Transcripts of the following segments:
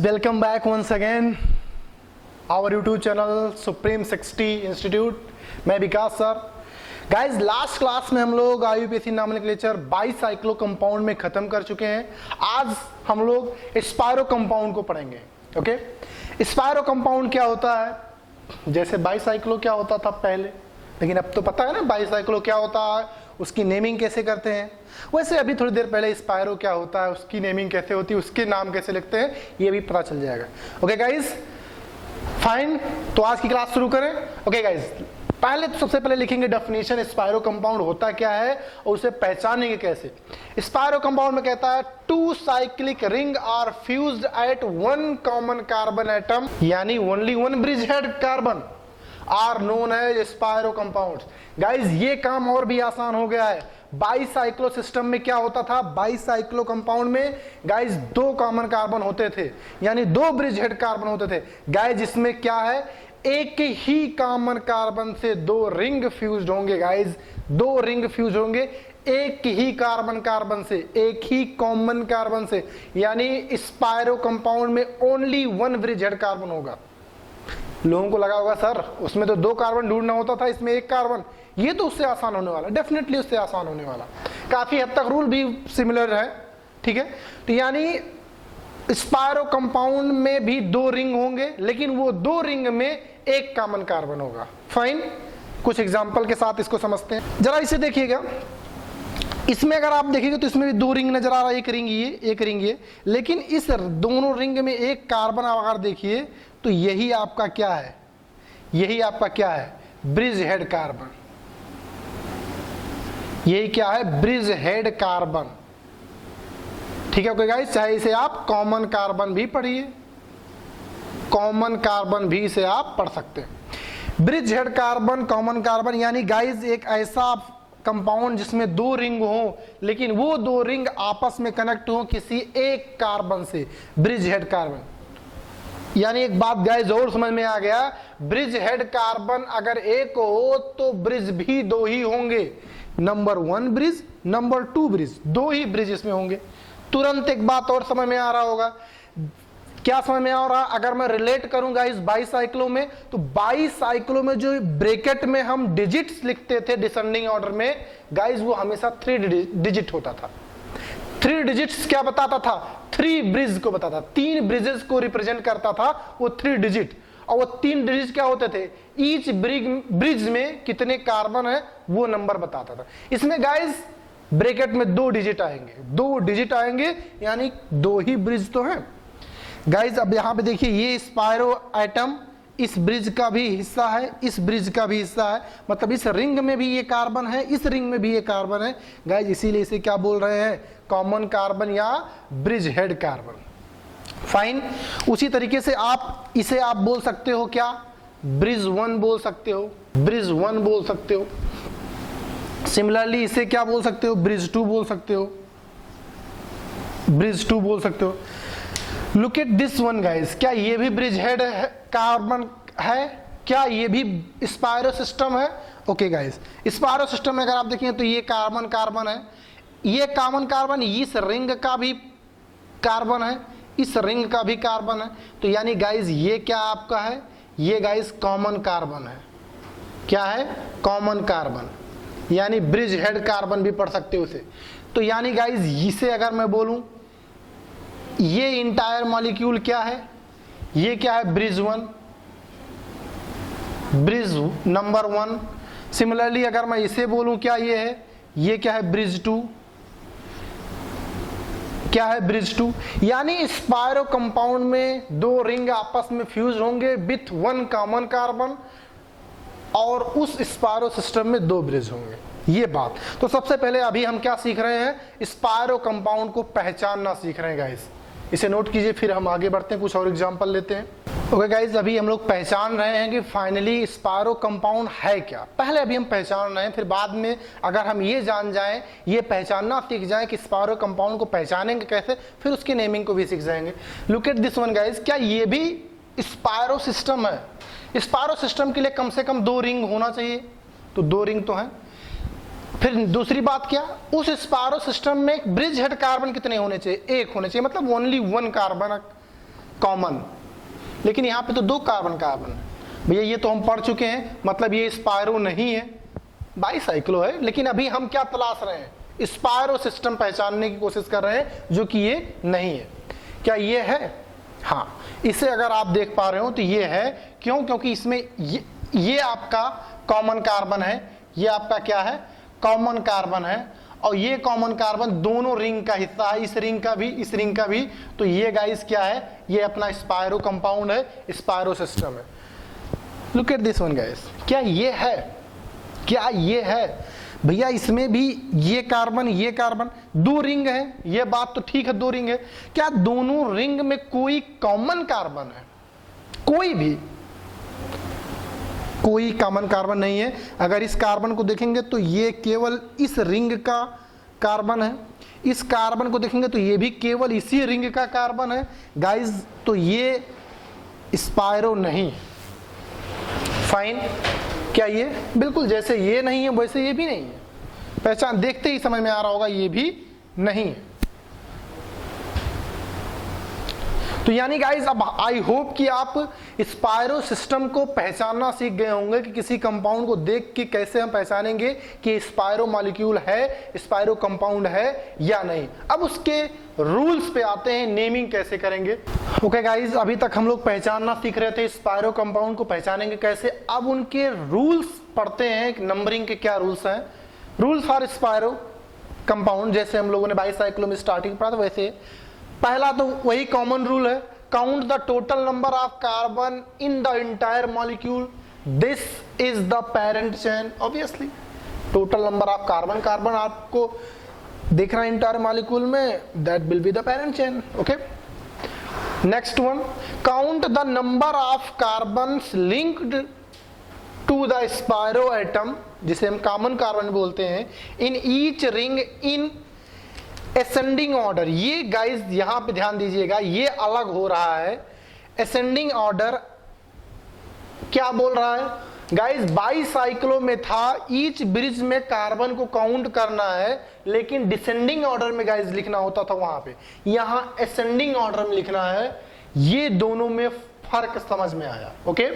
Welcome back once again our YouTube channel Supreme 60 Institute। मैं विकास sir. Guys last class में हम लोग IUPAC nomenclature bicyclo compound में खत्म कर चुके हैं। आज हम लोग स्पायरो कंपाउंड को पढ़ेंगे। ओके, स्पायरो कंपाउंड क्या होता है, जैसे बाईसाइक्लो क्या होता था पहले, लेकिन अब तो पता है ना बाईसाइक्लो क्या होता है, उसकी नेमिंग कैसे करते हैं। वैसे अभी थोड़ी देर पहले स्पायरो क्या होता है, उसकी नेमिंग कैसे होती है, उसके नाम कैसे लिखते हैं, ये भी पता चल जाएगा। ओके गाइज, फाइन, तो आज की क्लास शुरू करें। ओके गाइज, पहले तो सबसे पहले लिखेंगे डेफिनेशन, स्पायरो कंपाउंड होता क्या है और उसे पहचानेंगे कैसे। स्पायरो कंपाउंड में कहता है two cyclic ring are fused at one common carbon atom, यानी only one bridge head carbon are known as spiro compounds. Guys ये काम और भी आसान हो गया है। बाईसाइक्लो सिस्टम में क्या होता था, बाईसाइक्लो कंपाउंड में गाइज दो कॉमन कार्बन होते थे, यानी दो ब्रिज हेड कार्बन होते थे। गाइज इसमें क्या है, एक ही कॉमन कार्बन से दो रिंग फ्यूज्ड होंगे। गाइज दो रिंग फ्यूज होंगे एक ही कार्बन से, एक ही कॉमन कार्बन से, यानी स्पायरो कंपाउंड में only one bridge head carbon होगा। लोगों को लगा होगा सर उसमें तो दो कार्बन ढूंढना होता था, इसमें एक कार्बन, ये तो उससे आसान होने वाला, डेफिनेटली उससे आसान होने वाला। काफी हद तक रूल भी सिमिलर है, ठीक है। तो यानी स्पायरो कंपाउंड में भी दो रिंग होंगे, लेकिन वो दो रिंग में एक कॉमन कार्बन होगा। फाइन, कुछ एग्जांपल के साथ इसको समझते हैं। जरा इसे देखिएगा, इसमें अगर आप देखिएगा तो इसमें भी दो रिंग नजर आ रहा है, एक रिंग ये, एक रिंग ये, लेकिन इस दोनों रिंग में एक कार्बन अगर देखिए तो यही आपका क्या है, यही आपका क्या है, ब्रिज हेड कार्बन। यही क्या है, ब्रिज हेड कार्बन, ठीक है। ओके गाइस, चाहे इसे आप कॉमन कार्बन भी पढ़िए, कॉमन कार्बन भी इसे आप पढ़ सकते हैं। Bridge head carbon, common carbon, यानी गाइस एक ऐसा कंपाउंड जिसमें दो रिंग हो, लेकिन वो दो रिंग आपस में कनेक्ट हो किसी एक कार्बन से, ब्रिज हेड कार्बन। यानी एक बात गाइस और समझ में आ गया, ब्रिज हेड कार्बन अगर एक हो तो ब्रिज भी दो ही होंगे, number one bridge, number two bridge, दो ही ब्रिज इसमें होंगे। तुरंत एक बात और समझ में आ रहा होगा, क्या समझ में आ रहा, अगर मैं रिलेट करूंगा इस बाईसाइक्लो में, तो बाईसाइक्लो में जो ब्रैकेट में हम डिजिट्स लिखते थे डिसेंडिंग ऑर्डर में, गाइस वो हमेशा 3 डिजिट होता था। 3 डिजिट्स क्या बताता था, 3 ब्रिज को बताता, 3 ब्रिजेस को रिप्रेजेंट करता था वो 3 डिजिट। और वो 3 डिजिट क्या होते थे, ईच ब्रिज में कितने कार्बन है वो नंबर बताता था। इसमें गाइस ब्रैकेट में 2 डिजिट आएंगे, 2 डिजिट आएंगे, यानी 2 ही ब्रिज तो हैं। गाइज अब यहां पे देखिए, ये स्पायरो एटम इस ब्रिज का भी हिस्सा है, इस ब्रिज का भी हिस्सा है, मतलब इस रिंग में भी ये कार्बन है, इस रिंग में भी ये कार्बन है। गाइज इसीलिए इसे क्या बोल रहे हैं, कॉमन कार्बन या ब्रिज हेड कार्बन। फाइन, उसी तरीके से आप इसे आप बोल सकते हो क्या, ब्रिज 1 बोल सकते हो, ब्रिज 1 बोल सकते हो। सिमिलरली इसे क्या बोल सकते हो, ब्रिज 2 बोल सकते हो, ब्रिज 2 बोल सकते हो। Look at this one guys, क्या ये भी ब्रिज हेड कार्बन है, क्या ये भी स्पायरो सिस्टम है। ओके गाइस, स्पायरो सिस्टम में अगर आप देखें तो ये कार्बन कार्बन है, ये कॉमन कार्बन इस रिंग का भी कार्बन है, इस रिंग का भी कार्बन है। तो यानी गाइस ये क्या आपका है, ये गाइस कॉमन कार्बन है। क्या है, कॉमन कार्बन, यानी ब्रिज हेड कार्बन भी पढ़ सकते हो उसे। तो यानी गाइस इसे अगर मैं बोलूं, ये इंटायर मॉलिक्यूल क्या है, ये क्या है, ब्रिज 1, ब्रिज नंबर 1। सिमिलरली अगर मैं इसे बोलूं क्या ये है, ये क्या है, ब्रिज 2, क्या है, ब्रिज 2। यानी स्पायरो कंपाउंड में दो रिंग आपस में फ्यूज होंगे विथ वन कॉमन कार्बन, और उस स्पायरो सिस्टम में दो ब्रिज होंगे, ये बात। तो सबसे पहले अभी हम क्या सीख रहे हैं, स्पायरो कंपाउंड को पहचानना सीख रहे हैं गाइस। इसे नोट कीजिए, फिर हम आगे बढ़ते हैं, कुछ और एग्जांपल लेते हैं। ओके गाइस, अभी हम लोग पहचान रहे हैं कि फाइनली स्पायरो कंपाउंड है क्या। पहले अभी हम पहचान रहे हैं, फिर बाद में अगर हम ये जान जाएं, ये पहचानना सीख जाएं कि स्पायरो कंपाउंड को पहचानेंगे कैसे, फिर उसकी नेमिंग को भी सीख जाएंगे। Look at this one guys, क्या ये भी स्पायरो सिस्टम है। स्पायरो सिस्टम के लिए कम से कम 2 रिंग होना चाहिए, तो 2 रिंग तो है। फिर दूसरी बात क्या, उस स्पायरो सिस्टम में ब्रिज हेड कार्बन कितने होने चाहिए, 1 होने चाहिए, मतलब ओनली 1 कार्बन कॉमन, लेकिन यहाँ पे तो 2 कार्बन कार्बन है भैया, ये तो हम पढ़ चुके हैं, मतलब ये स्पायरो नहीं है, बाईसाइक्लो है। लेकिन अभी हम क्या तलाश रहे हैं, स्पायरो सिस्टम पहचानने की कोशिश कर रहे हैं, जो कि ये नहीं है। क्या ये है? हाँ, इसे अगर आप देख पा रहे हो तो ये है। क्यों? क्योंकि इसमें ये आपका कॉमन कार्बन है, ये आपका क्या है, कॉमन कार्बन है, और ये कॉमन कार्बन दोनों रिंग का हिस्सा है, इस रिंग का भी, इस रिंग का भी। तो ये गाइस क्या है, ये अपना स्पायरो कंपाउंड है, स्पायरो सिस्टम है। Look at this one guys, क्या ये है, क्या ये है भैया? इसमें भी ये कार्बन 2 रिंग है, ये बात तो ठीक है 2 रिंग है। क्या दोनों रिंग में कोई कॉमन कार्बन है? कोई कॉमन कार्बन नहीं है। अगर इस कार्बन को देखेंगे तो ये केवल इस रिंग का कार्बन है, इस कार्बन को देखेंगे तो ये भी केवल इसी रिंग का कार्बन है गाइस। तो ये स्पायरो नहीं है। फाइन। क्या ये बिल्कुल जैसे ये नहीं है वैसे ये भी नहीं है, पहचान देखते ही समझ में आ रहा होगा, ये भी नहीं है। तो यानी गाइस अब आई होप कि आप स्पायरो सिस्टम को पहचानना सीख गए होंगे कि किसी कंपाउंड को देख के कैसे हम पहचानेंगे कि स्पायरो मॉलिक्यूल है, स्पायरो कंपाउंड है या नहीं। अब उसके रूल्स पे आते हैं, नेमिंग कैसे करेंगे। ओके गाइस, अभी तक हम लोग पहचानना सीख रहे थे स्पायरो कंपाउंड को पहचानेंगे कैसे। अब उनके रूल्स पढ़ते हैं, नंबरिंग के क्या रूल्स हैं। रूल्स फॉर स्पायरो कंपाउंड, जैसे हम लोगों ने बाईसाइक्लो में स्टार्टिंग पढ़ा था वैसे पहला तो वही कॉमन रूल है, count the total number of carbon in the entire molecule, this is the parent chain. Obviously total number of carbon आपको देख रहा है इंटायर मॉलिक्यूल में, that will be the parent chain. Okay, next one, count the number of carbons linked to the spiro atom, जिसे हम common carbon बोलते हैं, in each ring in ascending order. ये गाइस यहां पे ध्यान दीजिएगा, ये अलग हो रहा है। असेंडिंग ऑर्डर क्या बोल रहा है गाइस, बाईसाइक्लो में था ईच ब्रिज में कार्बन को काउंट करना है, लेकिन डिसेंडिंग ऑर्डर में गाइस लिखना होता था वहां पे, यहां असेंडिंग ऑर्डर में लिखना है। ये दोनों में फर्क समझ में आया। Okay,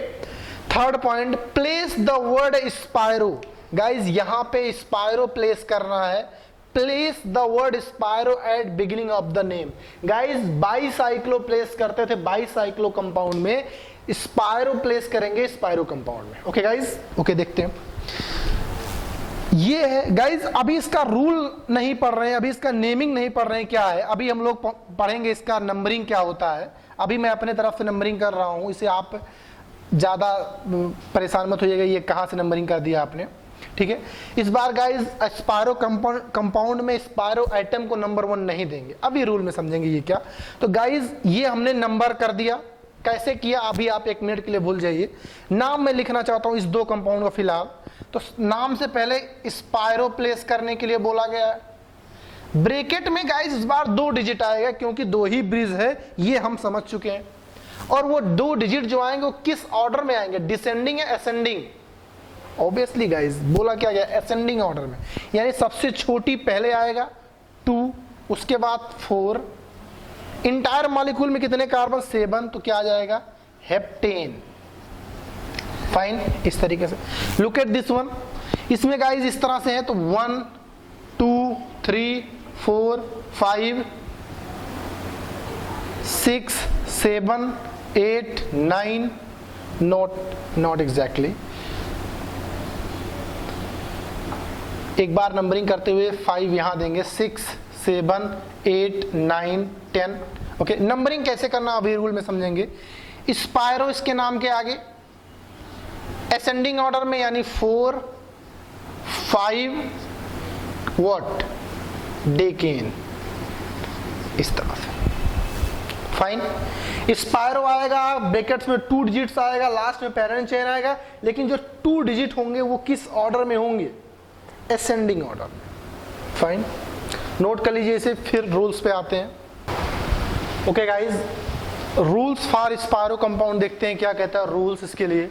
third point, place the word spiro. Guys यहां पे स्पायरो प्लेस करना है, place the word spiro at beginning of the name. Guys bicyclo place करते थे बाईसाइक्लो कंपाउंड में, स्पायरो प्लेस करेंगे स्पायरो कंपाउंड में। ओके गाइस, ओके देखते हैं। ये है गाइस, अभी इसका रूल नहीं पढ़ रहे हैं, अभी इसका नेमिंग नहीं पढ़ रहे हैं, क्या है अभी हम लोग पढ़ेंगे इसका नंबरिंग क्या होता है। अभी मैं अपने तरफ से नंबरिंग कर रहा हूं, इसे आप ज्यादा परेशान मत होइएगा ये कहां से नंबरिंग कर दिया आपने, ठीक है। इस बार गाइस स्पायरो कंपाउंड में स्पायरो एटम को नंबर 1 नहीं देंगे, अभी रूल में समझेंगे ये क्या। तो गाइस ये हमने नंबर कर दिया, कैसे किया अभी आप 1 मिनट के लिए भूल जाइए। नाम मैं लिखना चाहता हूं इस 2 कंपाउंड का फिलहाल, तो नाम से पहले स्पायरो प्लेस करने के लिए बोला गया है। ब्रैकेट में गाइस इस बार 2 डिजिट आएगा, क्योंकि 2 ही ब्रिज है, ये हम समझ चुके हैं। और वो 2 डिजिट जो आएंगे वो किस ऑर्डर में आएंगे, डिसेंडिंग या असेंडिंग। ऑब्वियसली गाइस बोला क्या गया, असेंडिंग ऑर्डर में, यानी सबसे छोटी पहले आएगा 2, उसके बाद 4। इंटायर मॉलिक्यूल में कितने कार्बन, 7, तो क्या आ जाएगा, हेप्टेन। फाइन, इस तरीके से। लुक एट दिस वन, इसमें गाइस इस तरह से है, तो 1 2 3 4 5 6 7 8 9, नॉट एग्जैक्टली। एक बार नंबरिंग करते हुए 5 यहां देंगे, 6 7 8 9 10। ओके, नंबरिंग कैसे करना अभी रूल में समझेंगे। स्पायरो इसके नाम के आगे, असेंडिंग ऑर्डर में यानी 4 5 व्हाट, डेकेन, इस तरह से। फाइन, स्पायरो आएगा, ब्रैकेट्स में 2 डिजिट्स आएगा, लास्ट में पेरेंट चेन आएगा, लेकिन जो 2 डिजिट होंगे वो किस ऑर्डर में होंगे, असेंडिंग ऑर्डर। फाइन, नोट कर लीजिए इसे, फिर रूल्स पे आते हैं। Okay guys, rules for spiro compound देखते हैं क्या कहता है रूल्स इसके लिए।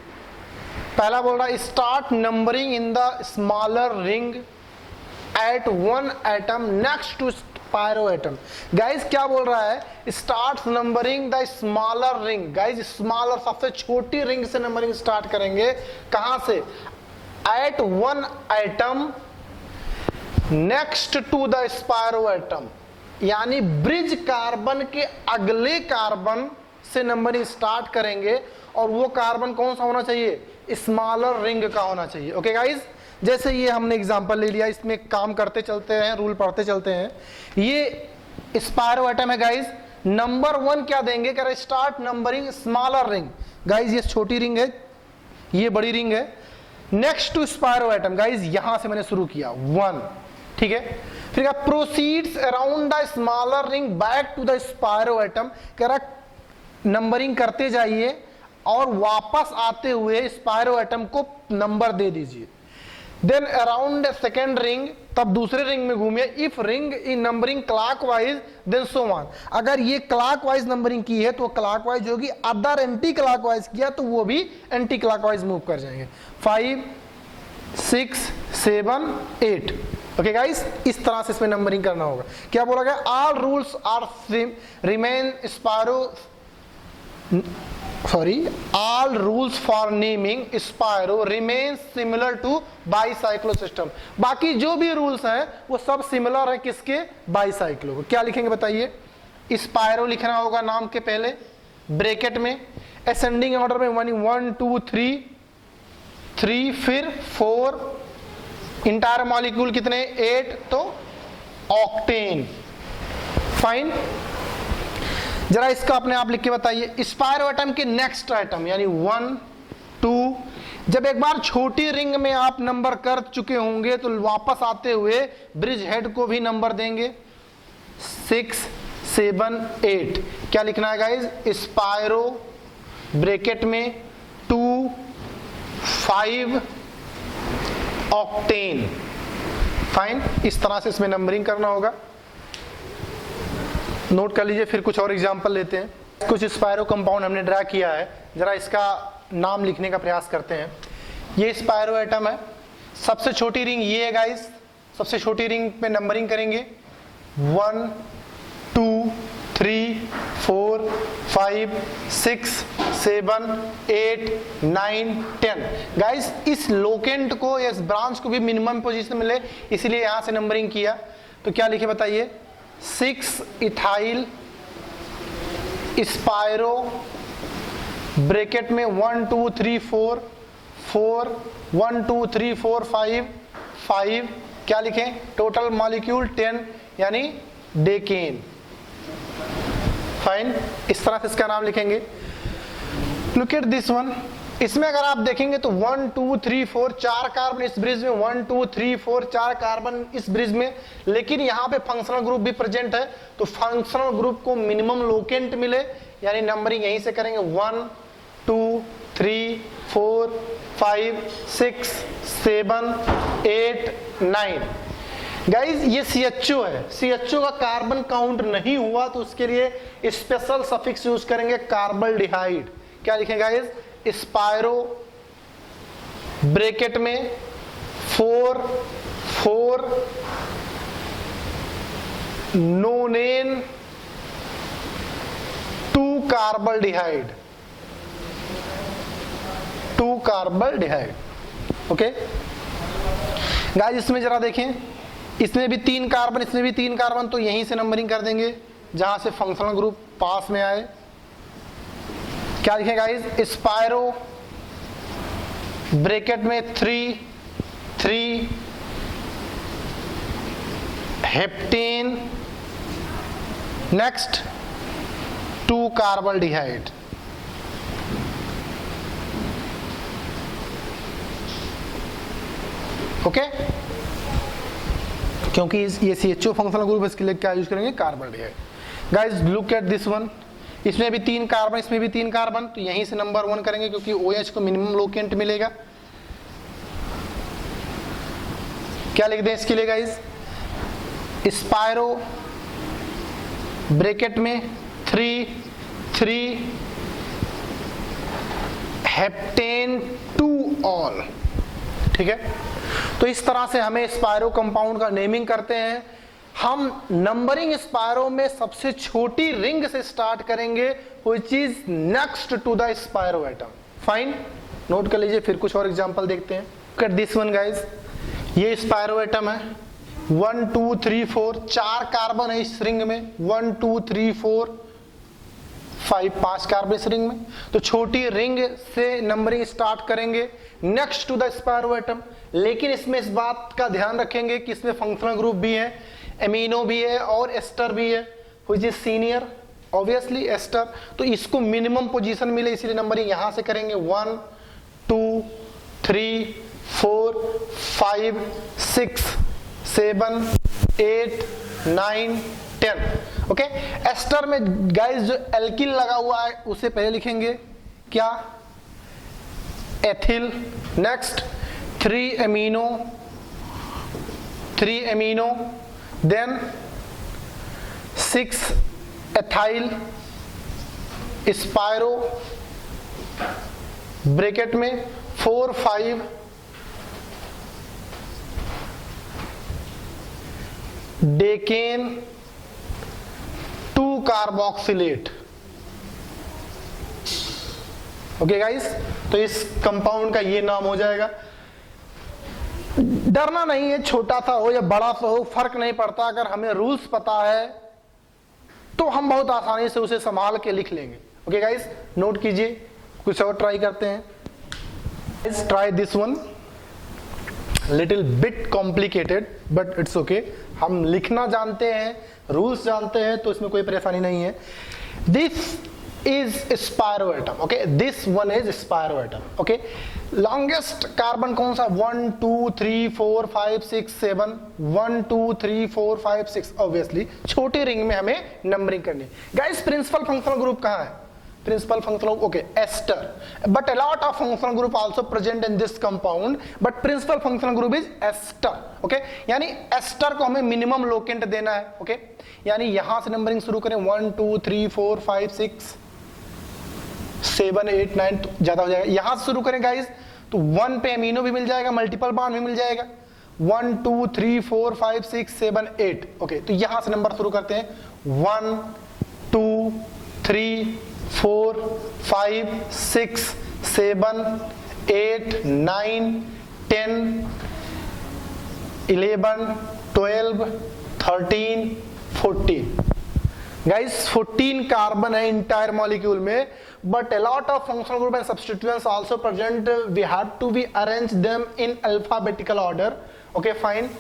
पहला बोल रहा है, start numbering in the smaller ring at 1 atom next to spiro atom. Guys क्या बोल रहा है, start numbering the smaller ring. Guys smaller सबसे छोटी रिंग से नंबरिंग स्टार्ट करेंगे, कहां से, at one atom next to the spiro atom, यानी ब्रिज कार्बन के अगले कार्बन से नंबरिंग स्टार्ट करेंगे और वो कार्बन कौन सा होना चाहिए, स्मॉलर रिंग का होना चाहिए। ओके गाइज, जैसे ये हमने एग्जांपल ले लिया, इसमें काम करते चलते हैं, रूल पढ़ते चलते हैं। ये स्पायरो एटम है गाइज, नंबर 1 क्या देंगे, कह रहे start numbering smaller ring. Guys ये छोटी रिंग है, ये बड़ी रिंग है, next to spiro atom. Guys यहां से मैंने शुरू किया 1, ठीक है। फिर क्या, proceeds around the smaller ring back to the spiro atom, कह रहा नंबरिंग करते जाइए और वापस आते हुए स्पायरो एटम को नंबर दे दीजिए। देन अराउंड सेकेंड रिंग, तब दूसरे रिंग में घूमिए। If ring in numbering clockwise then so on, अगर ये क्लॉकवाइज नंबरिंग की है तो क्लॉकवाइज होगी, अदर एंटी क्लॉकवाइज किया तो वो भी एंटी क्लॉकवाइज मूव कर जाएंगे। 5 6 7 8। ओके गाइस, इस तरह से इसमें नंबरिंग करना होगा। क्या बोला गया, all rules are remain spiro, all rules for naming Spyro remain similar to bicyclo system. बाकी जो भी रूल्स हैं वो सब सिमिलर है किसके, बाईसाइक्लो को। क्या लिखेंगे बताइए, स्पायरो लिखना होगा नाम के पहले ब्रैकेट में, असेंडिंग ऑर्डर में 1 2 3, फिर 4, इंटायर मॉलिक्यूल कितने 8, तो ऑक्टेन। फाइन, जरा इसका अपने आप लिख के बताइए, स्पायरो एटम के नेक्स्ट एटम यानी 1 2, जब एक बार छोटी रिंग में आप नंबर कर चुके होंगे तो वापस आते हुए ब्रिज हेड को भी नंबर देंगे 6 7 8। क्या लिखना है गाइज, स्पायरो ब्रैकेट में 2 5 ऑक्टेन। फाइन, इस तरह से इसमें नंबरिंग करना होगा, नोट कर लीजिए। फिर कुछ और एग्जांपल लेते हैं। कुछ स्पायरो कंपाउंड हमने ड्रा किया है, जरा इसका नाम लिखने का प्रयास करते हैं। ये स्पायरो एटम है, सबसे छोटी रिंग ये है गाइस, सबसे छोटी रिंग पे नंबरिंग करेंगे 1 2 3 4 5 6 7 8 9 10। गाइस इस लोकेंट को, इस ब्रांच को भी मिनिमम पोजीशन मिले, इसलिए यहां से नंबरिंग किया। तो क्या लिखे बताइए, 6 इथाइल स्पायरो ब्रैकेट में 1 2 3 4 4 1 2 3 4 5 5। क्या लिखें, टोटल मॉलिक्यूल 10 यानी डेकेन। फाइन, इस तरह से इसका नाम लिखेंगे। लुक एट दिस वन, इसमें अगर आप देखेंगे तो 1 2 3 4 4 कार्बन इस ब्रिज में, 1 2 3 4 4 कार्बन इस ब्रिज में, लेकिन यहाँ पे फंक्शनल ग्रुप भी प्रेजेंट है, तो फंक्शनल ग्रुप को मिनिमम लोकेंट मिले, यानी नंबरिंग यहीं से करेंगे 1 2 3 4 5 6 7 8 9। गाइज ये CHO है, CHO का कार्बन काउंट नहीं हुआ तो उसके लिए स्पेशल सफिक्स यूज करेंगे कार्बल्डिहाइड। क्या लिखेंगे गाइज, स्पायरो ब्रैकेट में 4 4 नोनेन 2 कार्बल्डिहाइड, 2 कार्बल्डिहाइड। ओके गाइस, इसमें जरा देखें, इसमें भी 3 कार्बन, इसमें भी 3 कार्बन, तो यहीं से नंबरिंग कर देंगे जहां से फंक्शनल ग्रुप पास में आए। क्या लिखें गाइस, स्पायरो ब्रैकेट में 3 3 हेप्टेन, नेक्स्ट 2 कार्बल्डिहाइड। ओके, क्योंकि ये CHO फंक्शनल ग्रुप, इसके लिए क्या यूज करेंगे, carbaldehyde. Guys look at this one, इसमें भी 3 कार्बन, इसमें भी 3 कार्बन, तो यहीं से नंबर 1 करेंगे क्योंकि OH को मिनिमम लोकेंट मिलेगा। क्या लिख दें इसके लिए गाइस, स्पायरो ब्रैकेट में 3 3 हेप्टेन 2 ऑल। ठीक है, तो इस तरह से हमें स्पायरो कंपाउंड का नेमिंग करते हैं। हम नंबरिंग स्पायरो में सबसे छोटी रिंग से स्टार्ट करेंगे, which is next to the spiro atom. Fine, note कर लीजिए। फिर कुछ और एग्जांपल देखते हैं। कट दिस वन गाइस, ये स्पायरो एटम है, 1 2 3 4, 4 कार्बन है इस रिंग में, 1 2 3 4 5, 5 कार्बन इस रिंग में। तो छोटी रिंग से नंबरिंग स्टार्ट करेंगे next to the spiro atom. लेकिन इसमें इस बात का ध्यान रखेंगे कि इसमें फंक्शनल ग्रुप भी है, एमिनो भी है और एस्टर भी है, which is senior obviously ester. तो इसको मिनिमम पोजीशन मिले, इसलिए नंबरिंग यहां से करेंगे 1 2 3 4 5 6 7 8 9 10। ओके, एस्टर में गाइस जो एल्किल लगा हुआ है उसे पहले लिखेंगे क्या, ethyl. Next 3 amino, then 6 ethyl, spiro bracket में 4 5 डेकेन 2 कार्बोक्सिलेट। ओके गाइस, तो इस कंपाउंड का ये नाम हो जाएगा। डरना नहीं है, छोटा सा हो या बड़ा सा हो फर्क नहीं पड़ता, अगर हमें रूल्स पता है तो हम बहुत आसानी से उसे संभाल के लिख लेंगे। ओके गाइस, नोट कीजिए। कुछ और ट्राई करते हैं। Try this one, little bit complicated but it's okay. हम लिखना जानते हैं, रूल्स जानते हैं, तो इसमें कोई परेशानी नहीं है। This is spiro atom, okay, this one is spiro atom, okay। longest carbon कौन सा, 1 2 3 4 5 6 7, 1 2 3 4 5 6। ऑब्वियसली छोटी रिंग में हमें नंबरिंग करनी। गाइस प्रिंसिपल फंक्शनल ग्रुप कहाँ है, principal functional, okay, ester. But a lot of functional group also present in this compound, but principal functional group is ester, okay। यानी ester को हमें मिनिमम लोकेंट देना है, ओके। यानी यहां से नंबरिंग शुरू करें 1 2 3 4 5 6 7 8 9, तो ज्यादा हो जाएगा। यहां से शुरू करें गाइस तो 1 पे अमीनो भी मिल जाएगा, मल्टीपल बॉन्ड भी मिल जाएगा, 1 2 3 4 5 6 7 8। ओके, तो यहां से नंबर शुरू करते हैं 1 2 3 4 5 6 7 8 9 10 11 12 13 14। गाइस 14 कार्बन है इंटायर मॉलिक्यूल में, but a lot of functional group and substituents also present. We have to be arrange them in alphabetical order. Okay, fine.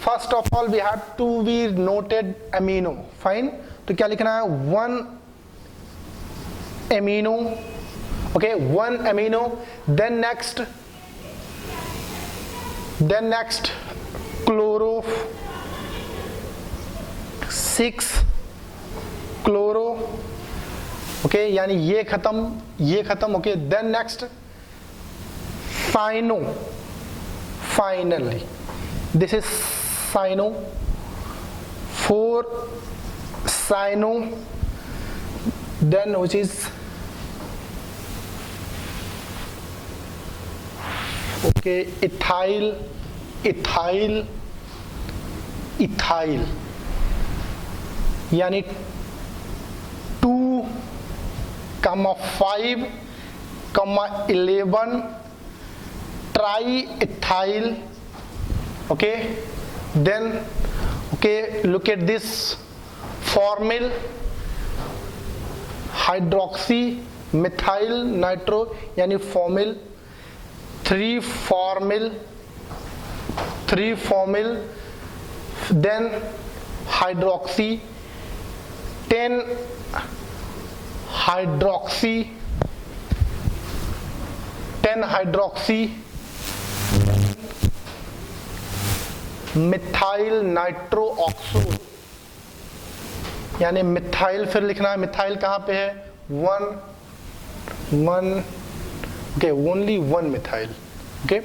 First of all we have to be noted amino. Fine. तो क्या लिखना है, 1 amino. Okay, 1 amino. Then next chloro, 6 chloro. Okay, यानी ये खत्म। Okay, then next cyano, finally this is cyano, 4 cyano, then which is okay ethyl, यानी 2, 5, 11 tri ethyl. Okay, then okay, look at this formyl hydroxy methyl nitro, यानी formyl, 3 formyl, then hydroxy, 10 hydroxy methyl nitro oxo, यानी methyl फिर लिखना है। Methyl कहां पे है, 1 okay, only 1 methyl. Okay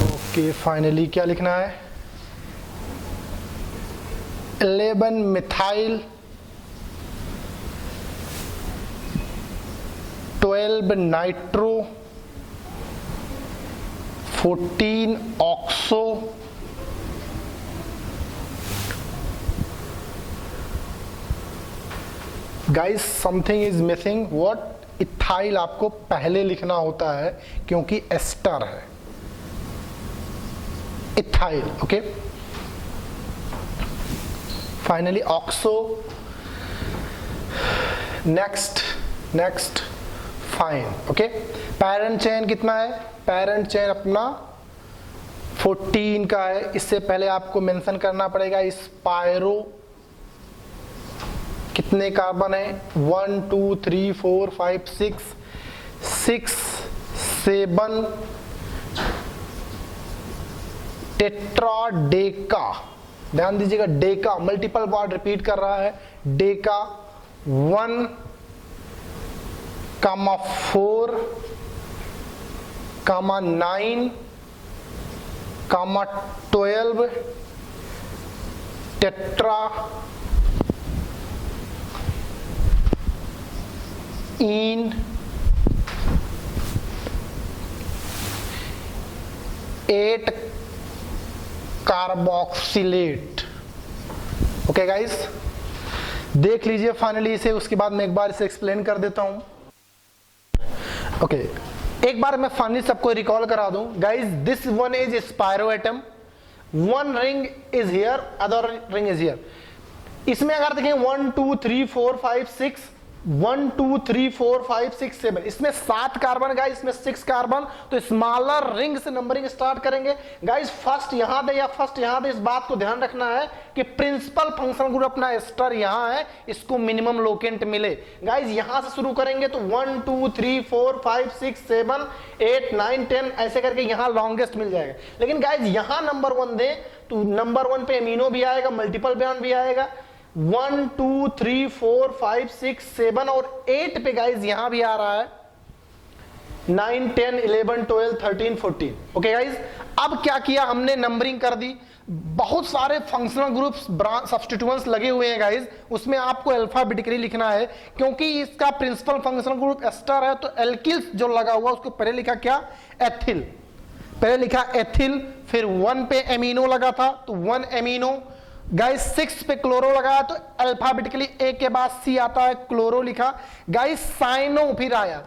okay, finally क्या लिखना है, 11 methyl, 12 nitro, 14 oxo, guys something is missing, what? Ethyl आपको पहले लिखना होता है क्योंकि एस्टर है, ethyl. Okay, finally oxo, next fine. Okay, parent chain कितना है? पेरेंट चेन अपना 14 का है। इससे पहले आपको मेंशन करना पड़ेगा स्पायरो कितने कार्बन है? 1 2 3 4 5 6 7 टेट्राडेका। ध्यान दीजिएगा, डेका मल्टीपल बार रिपीट कर रहा है। डेका 1, 4, 9, 12 टेट्रा इन 8 कार्बोक्सिलेट। ओके गाइस, देख लीजिए फाइनली इसे, उसके बाद मैं एक बार इसे एक्सप्लेन कर देता हूं। ओके, एक बार मैं फाइनली सबको रिकॉल करा दूं। Guys, this one is spiro atom, one ring is here, other ring is here. इसमें अगर देखें 1 2 3 4 5 6, 1 2 3 4 5 6 7, इसमें 7 कार्बन गाइस, इसमें 6 कार्बन। तो स्मॉलर रिंग से नंबरिंग स्टार्ट करेंगे गाइस। फर्स्ट यहां दे या फर्स्ट यहां दे, इस बात को ध्यान रखना है कि प्रिंसिपल फंक्शनल ग्रुप अपना एस्टर यहां है, इसको मिनिमम लोकेंट मिले। गाइस यहां से शुरू करेंगे तो 1 2 3 4 5 6 7 8 9 10 ऐसे करके यहां लॉन्गेस्ट मिल जाएगा। लेकिन गाइस यहां नंबर 1 दे तो नंबर 1 पे एमिनो भी आएगा, मल्टीपल बॉन्ड भी आएगा। 1 2 3 4 5 6 7 और 8 पे गाइज यहां भी आ रहा है 9 10 11 12 13 14। ओके गाइज, अब क्या किया हमने? नंबरिंग कर दी। बहुत सारे फंक्शनल ग्रुप्स सब्स्टिट्यूएंट्स लगे हुए हैं गाइज, उसमें आपको अल्फाबेटिकली लिखना है क्योंकि इसका प्रिंसिपल फंक्शनल ग्रुप एस्टर है। तो एल्किल्स जो लगा हुआ उसको पहले लिखा क्या? एथिल। पहले लिखा एथिल, फिर 1 पे एमिनो लगा था तो 1 एमिनो। गाइस 6 पे क्लोरो लगाया तो अल्फाबेटिकली ए के बाद सी आता है, क्लोरो लिखा। गाइस साइनो फिर आया,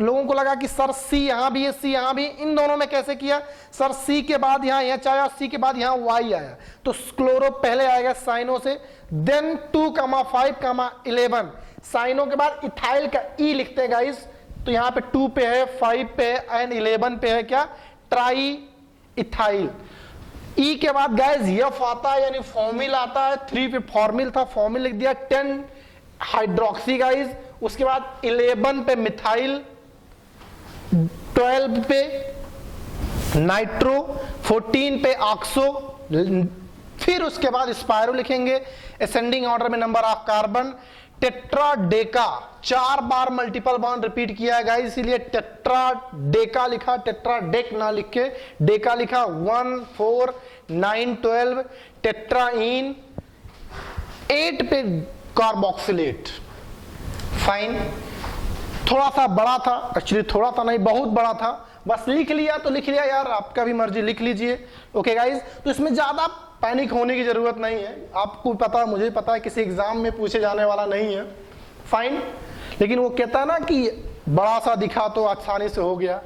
लोगों को लगा कि सर सी यहां भी है, सी यहां भी, इन दोनों में कैसे किया? सर सी के बाद यहां एच आया, सी के बाद यहां वाई आया, तो क्लोरो पहले आएगा साइनो से। देन 2, 5, 11 साइनो के बाद इथाइल का ई लिखते हैं गाइस। तो यहां पे 2 पे है, 5 पे है एंड 11 पे है क्या? Try ethyl. ई के बाद गाइस एफ आता है यानी फॉर्मिल आता है। 3 पे फॉर्मिल था, फॉर्मिल लिख दिया। 10 हाइड्रोक्सी गाइस, उसके बाद 11 पे मिथाइल, 12 पे नाइट्रो, 14 पे ऑक्सो, फिर उसके बाद स्पायरो लिखेंगे असेंडिंग ऑर्डर में नंबर ऑफ कार्बन। टेट्राडेका 4 बार मल्टीपल बॉन्ड रिपीट किया है गाइस, इसीलिए टेट्राडेका लिखा, टेट्राडेक ना लिख के डेका लिखा। 1 4 9 12 टेट्राइन, 8 पे कार्बोक्सिलेट। फाइन, थोड़ा सा बड़ा था, एक्चुअली थोड़ा सा नहीं बहुत बड़ा था, बस लिख लिया तो लिख लिया यार, आपका भी मर्जी लिख लीजिए। ओके गाइस, तो इसमें ज्यादा पैनिक होने की जरूरत नहीं है, आपको पता, मुझे पता है किसी एग्जाम में पूछे जाने वाला नहीं है। फाइन, लेकिन वो कहता है ना कि बड़ा सा दिखा तो आसानी से हो गया,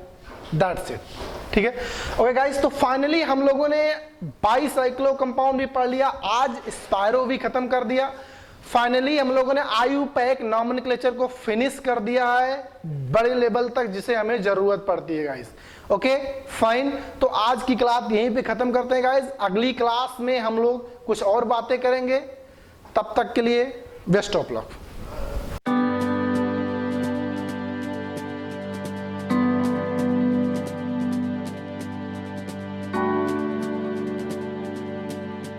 दैट्स इट। ठीक है, ओके गाइस, तो फाइनली हम लोगों ने बाईसाइक्लो कंपाउंड भी पढ़ लिया, आज स्पायरो भी खत्म कर दिया। फाइनली हम लोगों ने आईयूपैक नॉमेनक्लेचर को फिनिश कर दिया है बड़े लेवल तक, जिसे हमें जरूरत पड़ती है गाइस। ओके फाइन, तो आज की क्लास यहीं पे खत्म करते हैं गाइस। अगली क्लास में हम लोग कुछ और बातें करेंगे, तब तक के लिए बेस्ट ऑफ लक।